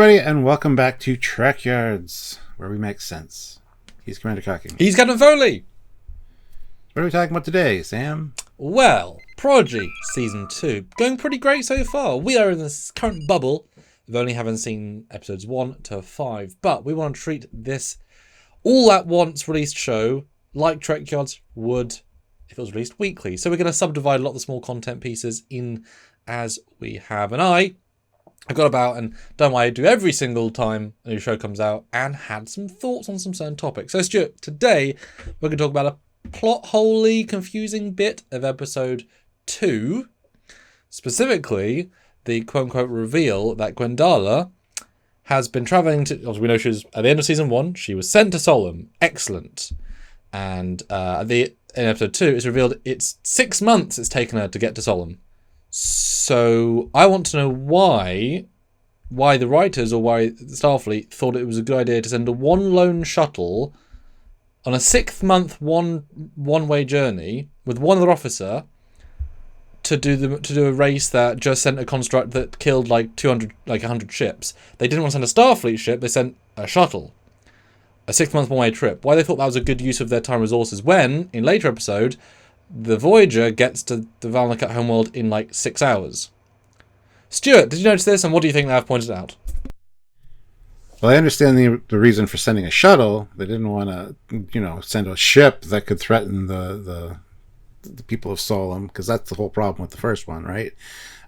everybody, and welcome back to Trekyards, where we make sense. He's Commander Cocking. He's Captain Foley. What are we talking about today, Sam? Well, Prodigy Season 2. Going pretty great so far. We are in this current bubble of only having seen episodes 1 to 5. But we want to treat this all-at-once released show like Trekyards would if it was released weekly. So we're going to subdivide a lot of the small content pieces in as we have. And I've got about and done what I do every single time a new show comes out and had some thoughts on some certain topics. So Stuart, today we're going to talk about a plot-holey confusing bit of episode 2. Specifically, the quote-unquote reveal that Gwendala has been travelling to... As we know, she was at the end of season 1, she was sent to Solom. Excellent. And in episode 2, it's revealed it's 6 months it's taken her to get to Solom. So I want to know why the writers or why Starfleet thought it was a good idea to send a one lone shuttle on a 6-month one-way journey with one other officer to do a race that just sent a construct that killed like 100 ships. They didn't want to send a Starfleet ship, they sent a shuttle. A 6-month one-way trip. Why they thought that was a good use of their time resources when, in later episode, the Voyager gets to the Valnakat homeworld in like 6 hours. Stuart, did you notice this, and what do you think they have pointed out? Well, I understand the reason for sending a shuttle. They didn't want to, send a ship that could threaten the people of Solom, because that's the whole problem with the first one, right?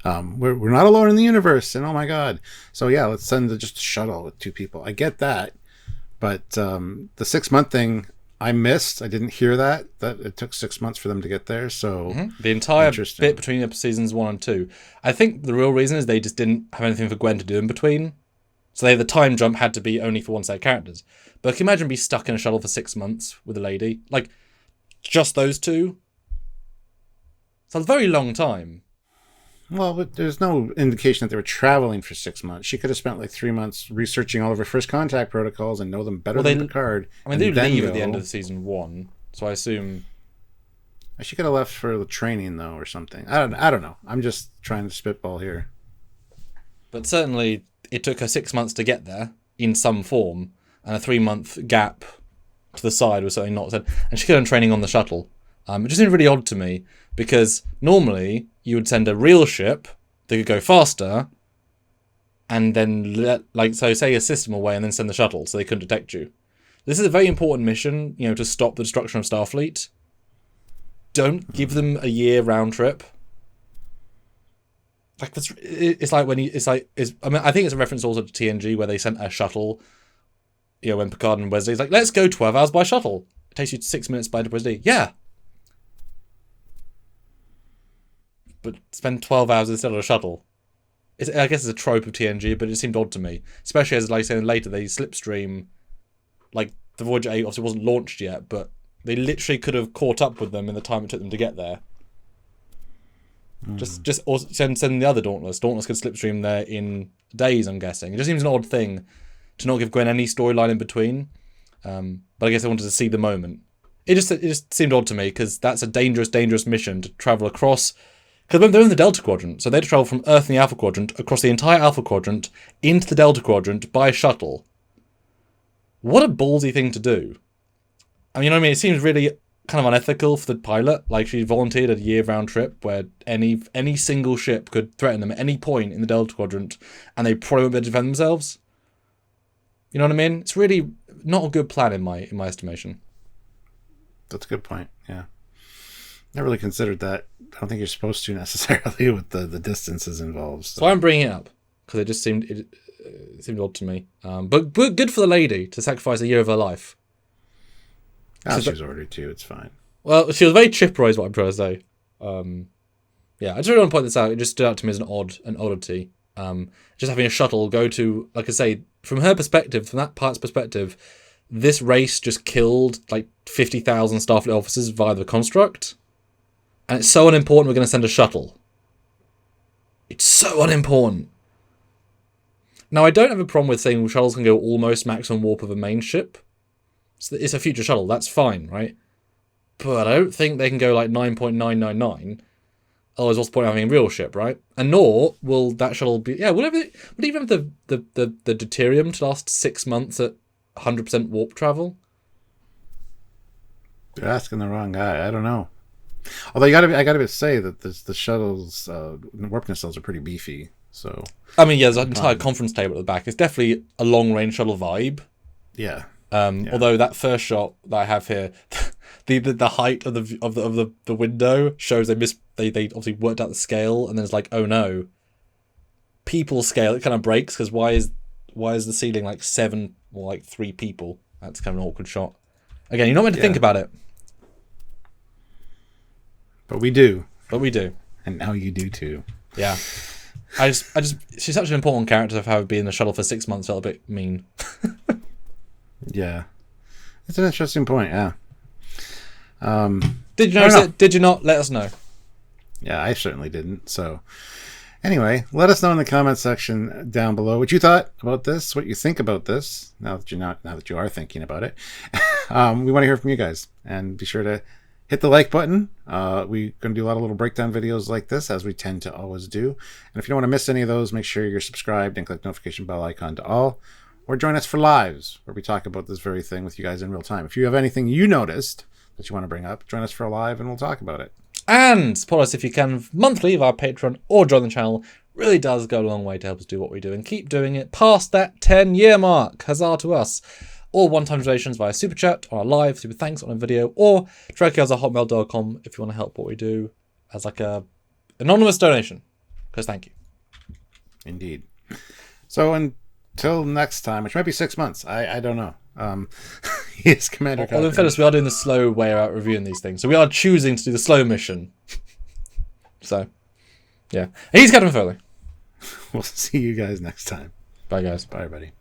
We're not alone in the universe, and oh my god. So yeah, let's send just a shuttle with 2 people. I get that, but the 6-month thing, I missed. I didn't hear that it took 6 months for them to get there. So the entire bit between seasons 1 and 2. I think the real reason is they just didn't have anything for Gwen to do in between. So the time jump had to be only for one set of characters. But can you imagine being stuck in a shuttle for 6 months with a lady? Like, just those two? It's a very long time. Well, but there's no indication that they were traveling for 6 months. She could have spent like 3 months researching all of her first contact protocols and know them better than Picard. I mean, they leave at the end of season 1, so I assume... She could have left for the training, though, or something. I don't know. I'm just trying to spitball here. But certainly, it took her 6 months to get there, in some form, and a 3-month gap to the side was certainly not said. And she could have done training on the shuttle. It just seemed really odd to me, because normally you would send a real ship that could go faster, and then say a system away and then send the shuttle so they couldn't detect you. This is a very important mission, to stop the destruction of Starfleet. Don't give them a year round trip. Like I think it's a reference also to TNG where they sent a shuttle. When Picard and Wesley's like, let's go 12 hours by shuttle. It takes you 6 minutes by Enterprise D. Yeah. But spend 12 hours instead of a shuttle. I guess it's a trope of TNG, but it seemed odd to me. Especially as, like saying later, they slipstream. Like, the Voyager 8 obviously wasn't launched yet, but they literally could have caught up with them in the time it took them to get there. Or send the other Dauntless. Dauntless could slipstream there in days, I'm guessing. It just seems an odd thing to not give Gwen any storyline in between. But I guess I wanted to see the moment. It just seemed odd to me, because that's a dangerous, dangerous mission to travel across... Because they're in the Delta Quadrant, so they had to travel from Earth in the Alpha Quadrant across the entire Alpha Quadrant into the Delta Quadrant by shuttle. What a ballsy thing to do. I mean, it seems really kind of unethical for the pilot. Like, she volunteered a year-round trip where any single ship could threaten them at any point in the Delta Quadrant, and they probably won't be able to defend themselves. You know what I mean? It's really not a good plan in my estimation. That's a good point, yeah. Never really considered that. I don't think you're supposed to necessarily with the distances involved. So I'm bringing it up because it just seemed odd to me. But good for the lady to sacrifice a year of her life. She was ordered to. It's fine. Well, she was very chipper, is what I'm trying to say. Yeah, I just really want to point this out. It just stood out to me as an oddity. Just having a shuttle go to, like I say, from her perspective, from that part's perspective, this race just killed like 50,000 Starfleet officers via the construct. And it's so unimportant we're going to send a shuttle. It's so unimportant. Now, I don't have a problem with saying shuttles can go almost maximum warp of a main ship. It's a future shuttle, that's fine, right? But I don't think they can go like 9.999. otherwise what's the point of having a real ship, right? And nor will that shuttle be... Yeah, would even have the deuterium to last 6 months at 100% warp travel? You're asking the wrong guy. I don't know. Although I gotta say that the shuttle's warp nacelles are pretty beefy. So I mean, yeah, there's an entire conference table at the back. It's definitely a long range shuttle vibe. Yeah. Although that first shot that I have here, the height of the window shows they obviously worked out the scale, and then it's like, oh no, people scale, it kind of breaks because why is the ceiling like 7 or like 3 people? That's kind of an awkward shot. Again, you're not meant to think about it. But we do. And now you do too. Yeah. I just she's such an important character for having been in the shuttle for 6 months felt a bit mean. Yeah. It's an interesting point, yeah. Did you notice it? Did you not? Let us know. Yeah, I certainly didn't. So anyway, let us know in the comment section down below what you thought about this, what you think about this, now that you are thinking about it. We want to hear from you guys. And be sure to hit the like button. We're going to do a lot of little breakdown videos like this, as we tend to always do. And if you don't want to miss any of those, make sure you're subscribed and click the notification bell icon to all. Or join us for lives, where we talk about this very thing with you guys in real time. If you have anything you noticed that you want to bring up, join us for a live and we'll talk about it. And support us if you can monthly via Patreon or join the channel. Really does go a long way to help us do what we do and keep doing it past that 10-year mark. Huzzah to us. Or one-time donations via Super Chat or our live Super Thanks on a video, or trekyards@hotmail.com if you want to help what we do as like a anonymous donation. Because thank you. Indeed. So until next time, which might be 6 months, I don't know. He is Commander. Well, in fairness, we are doing the slow way out reviewing these things, so we are choosing to do the slow mission. So, yeah. And he's Captain Foley. We'll see you guys next time. Bye, guys. Bye, everybody.